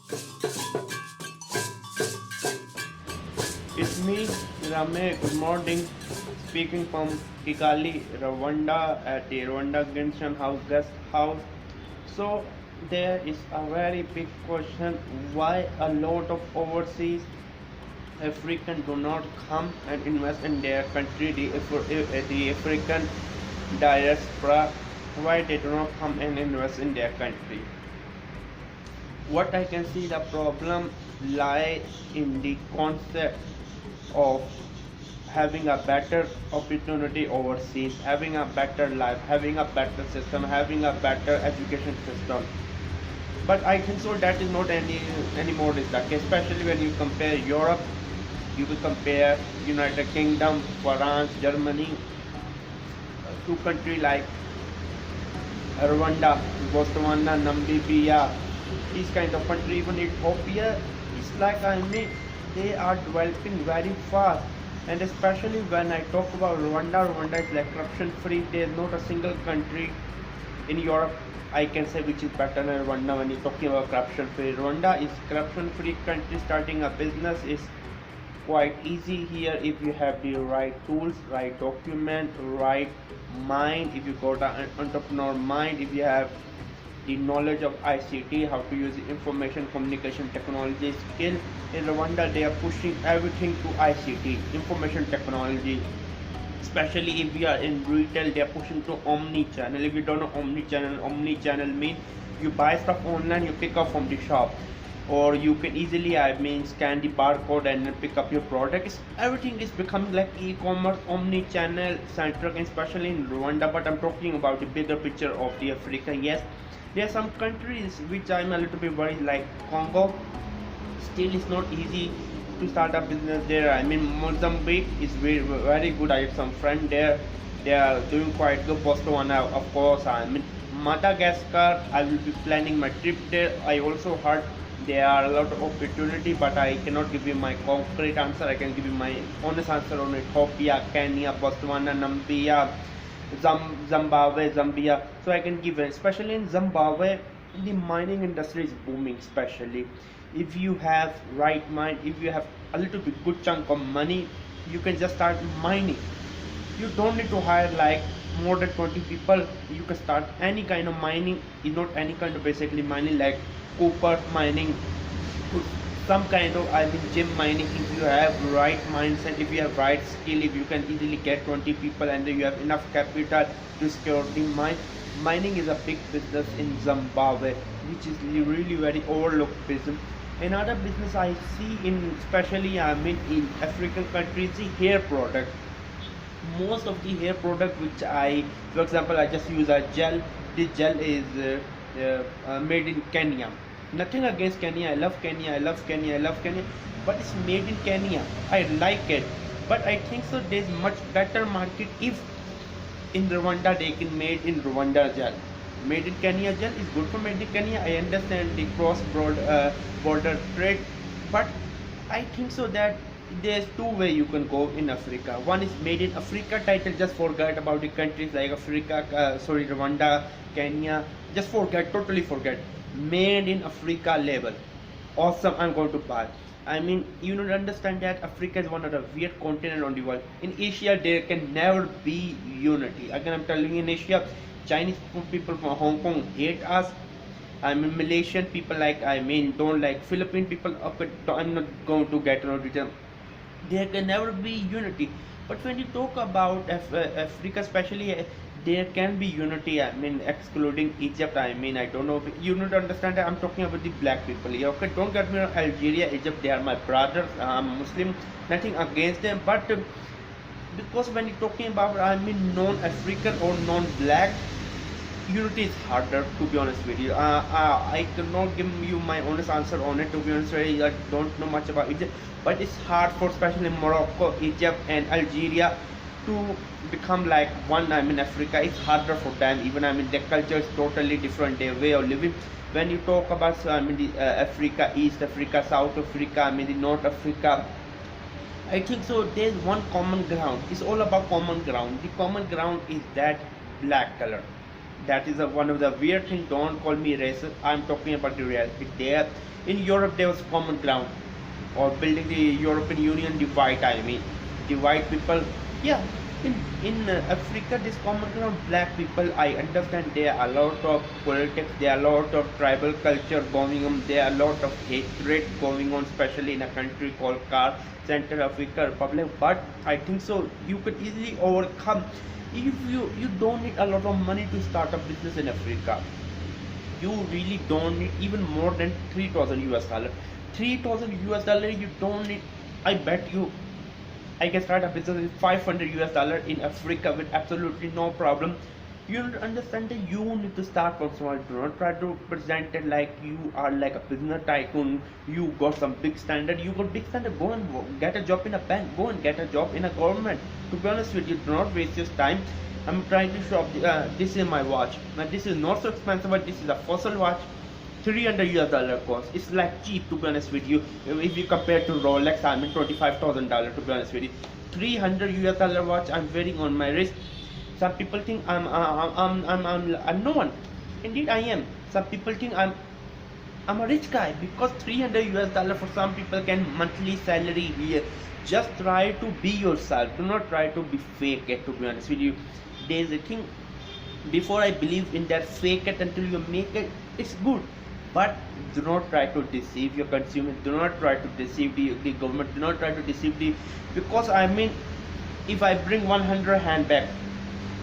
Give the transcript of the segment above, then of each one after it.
It's me, Rame. Good morning. Speaking from Kigali, Rwanda at the Rwanda Genshin House Guest House. So there is a very big question: why a lot of overseas African do not come and invest in their country? The African diaspora, why they do not come and invest in their country? What I can see the problem lie in the concept of having a better opportunity overseas, having a better life, having a better system, having a better education system. But I think so that is not anymore is the case, especially when you compare Europe, you will compare United Kingdom, France, Germany, to country like Rwanda, Botswana, Namibia, these kind of country, even Ethiopia, it's like they are developing very fast. And especially when I talk about Rwanda, Rwanda is like corruption free. There is not a single country in Europe I can say which is better than Rwanda when you're talking about corruption free. Rwanda is corruption free country. Starting a business is quite easy here if you have the right tools, right document, right mind. If you got an entrepreneur mind, if you have the knowledge of ICT, how to use information communication technology skill. In Rwanda, they are pushing everything to ICT, information technology. Especially if we are in retail, they are pushing to omni-channel. If you don't know omni-channel means you buy stuff online, you pick up from the shop, or you can easily scan the barcode and then pick up your products. Everything is becoming like e-commerce, omni-channel centric, especially in Rwanda. But I'm talking about the bigger picture of the Africa. Yes, there are some countries which I'm a little bit worried, like Congo. Still it's not easy to start a business there. Mozambique is very good. I have some friend there, they are doing quite good. Botswana, of course. Madagascar, I will be planning my trip there. I also heard there are a lot of opportunity, but I cannot give you my concrete answer. I can give you my honest answer on Ethiopia, Kenya, Botswana, Namibia, Zimbabwe, Zambia. So I can give it, especially in Zimbabwe, the mining industry is booming. Especially if you have right mind, if you have a little bit good chunk of money, you can just start mining. You don't need to hire like more than 20 people. You can start any kind of mining. Is not any kind of basically mining like copper mining, some kind of gem mining. If you have right mindset, if you have right skill, if you can easily get 20 people and you have enough capital to secure the mine. Mining is a big business in Zimbabwe, which is really very overlooked business. Another business I see in, especially in African countries, the hair product. Most of the hair product which I, for example, I just use a gel. This gel is made in Kenya. Nothing against Kenya. I love Kenya. I love Kenya. I love Kenya. But it's made in Kenya. I like it. But I think so there's much better market if in Rwanda they can made in Rwanda gel. Made in Kenya gel is good for made in Kenya. I understand the cross border trade, but I think so that there's two way you can go in Africa. One is made in Africa title. Just forget about the countries like Africa, Rwanda, Kenya. Just forget, totally forget. Made in Africa label. Awesome, I'm going to buy. You don't understand that Africa is one of the weird continent on the world. In Asia, there can never be unity. Again, I'm telling you, in Asia, Chinese people from Hong Kong hate us. Malaysian people don't like Philippine people. Okay, I'm not going to get into detail. There can never be unity. But when you talk about Africa, especially, there can be unity. Excluding Egypt. I don't know. You need to understand that I'm talking about the black people here. Okay, don't get me wrong. Algeria, Egypt, they are my brothers. I'm Muslim. Nothing against them. But because when you're talking about non-African or non-black, unity is harder, to be honest with you. I cannot give you my honest answer on it, to be honest with you. I don't know much about Egypt, but it's hard for especially Morocco, Egypt and Algeria to become like one. Africa is harder for them. Even their culture is totally different, their way of living. When you talk about Africa, East Africa, South Africa, the North Africa, I think so there's one common ground. It's all about common ground. The common ground is that black color. That is one of the weird things. Don't call me racist. I'm talking about the reality. There, in Europe, there was common ground, or building the European Union divide. I mean, the white people. Yeah, in Africa, this common ground, black people. I understand there are a lot of politics. There are a lot of tribal culture going on. There are a lot of hatred going on, especially in a country called Central Africa Republic. But I think so. You could easily overcome if you don't need a lot of money to start a business in Africa. You really don't need even more than 3,000 US dollar. 3,000 US dollar you don't need. I bet you I can start a business with 500 US dollar in Africa with absolutely no problem. You need to understand that you need to start from small. Do not try to present it like you are like a business tycoon. You got some big standard. You got big standard. Go and get a job in a bank. Go and get a job in a government. To be honest with you, do not waste your time. I'm trying to show this is my watch. Now this is not so expensive, but this is a Fossil watch. 300 US dollar cost. It's like cheap, to be honest with you. If you compare to Rolex, I mean $25,000, to be honest with you. 300 US dollar watch I'm wearing on my wrist. Some people think I'm no one. Indeed I am. Some people think I'm a rich guy because 300 US dollar for some people can monthly salary here. Just try to be yourself. Do not try to be fake it, to be honest with you. There's a thing, before I believe in that fake it until you make it, it's good. But do not try to deceive your consumers. Do not try to deceive the government. Do not try to deceive because I mean, if I bring 100 handbag,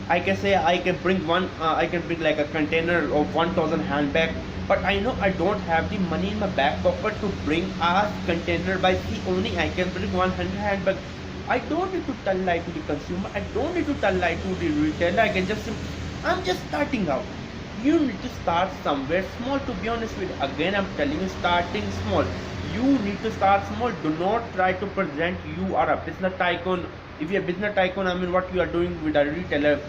I can say I can bring like a container of 1,000 handbag, but I know I don't have the money in my back pocket to bring a container by sea. Only I can bring 100 handbag. I don't need to tell lie to the consumer. I don't need to tell lie to the retailer. I can just say, I'm just starting out. You need to start somewhere small, to be honest with you. Again, I'm telling you, starting small. You need to start small. Do not try to present you are a business tycoon. If you're a business tycoon, I mean what you are doing with a retailer.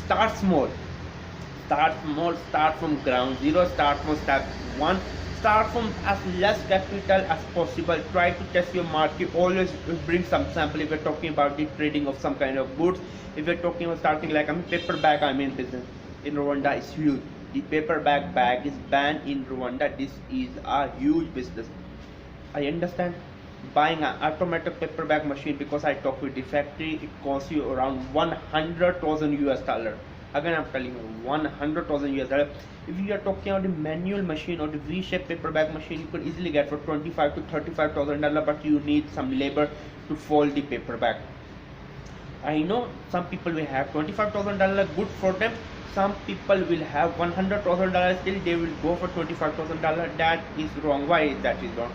Start small. Start small. Start from ground zero. Start from step one. Start from as less capital as possible. Try to test your market. Always bring some sample if you're talking about the trading of some kind of goods. If you're talking about starting like paper bag, business in Rwanda is huge. The paper bag is banned in Rwanda. This is a huge business. I understand. Buying an automatic paper bag machine, because I talk with the factory, it costs you around 100,000 US dollar. Again, I'm telling you, 100,000 US dollar. If you are talking about the manual machine or the V-shaped paper bag machine, you could easily get for 25 to 35,000 dollar, but you need some labor to fold the paper bag. I know some people will have $25,000, good for them. Some people will have $100,000, still they will go for $25,000. That is wrong. Why that is wrong?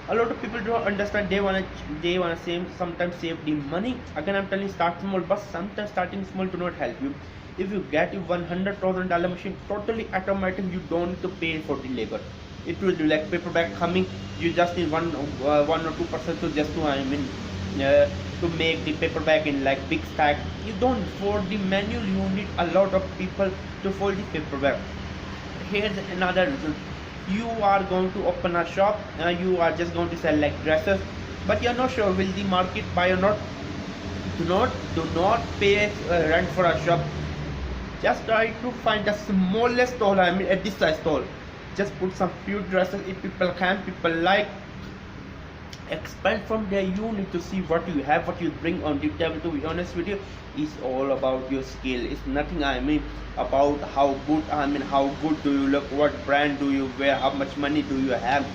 A lot of people don't understand. They wanna sometimes save the money. Again, I'm telling you, start small, but sometimes starting small do not help you. If you get a $100,000 machine totally automatic, you don't need to pay for the labor. It will do like paper bag coming. You just need 1 or 2% to just to make the paper bag in like big stack. You don't, for the manual you need a lot of people to fold the paper bag. Here's another reason. You are going to open a shop, you are just going to sell like dresses, but you're not sure will the market buy or not. Do not pay rent for a shop. Just try to find the smallest stall, at this size stall. Just put some few dresses. If people like, expand from there. You need to see what you have, what you bring on the table. To be honest with you, it's all about your skill. It's nothing about how good do you look, what brand do you wear, how much money do you have.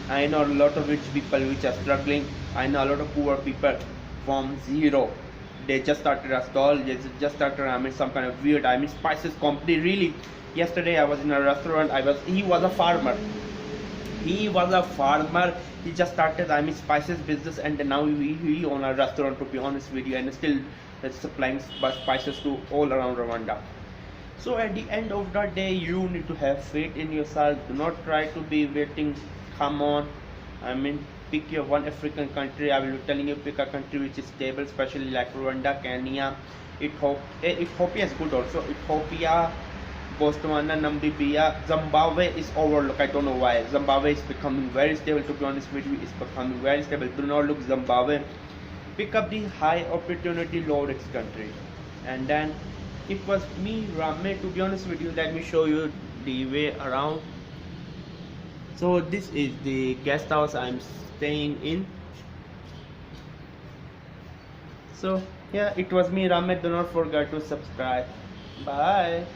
I know a lot of rich people which are struggling. I know a lot of poor people from zero. They just started a stall. They just started some kind of weird spices company. Really, yesterday I was in a restaurant. He was a farmer. He just started spices business, and now he own a restaurant, to be honest with you, and still supplying spices to all around Rwanda. So at the end of the day, you need to have faith in yourself. Do not try to be waiting. Come on, pick your one African country. I will be telling you, pick a country which is stable, especially like Rwanda, Kenya, Ethiopia is good also. Ethiopia, Botswana, Namibia, Zimbabwe is overlooked. I don't know why. Zimbabwe is becoming very stable, to be honest with you. It's becoming very stable. Do not look Zimbabwe. Pick up the high opportunity, low risk country. And then it was me, Rame. To be honest with you, let me show you the way around. So this is the guest house I'm staying in. So yeah, it was me, Rame. Do not forget to subscribe. Bye.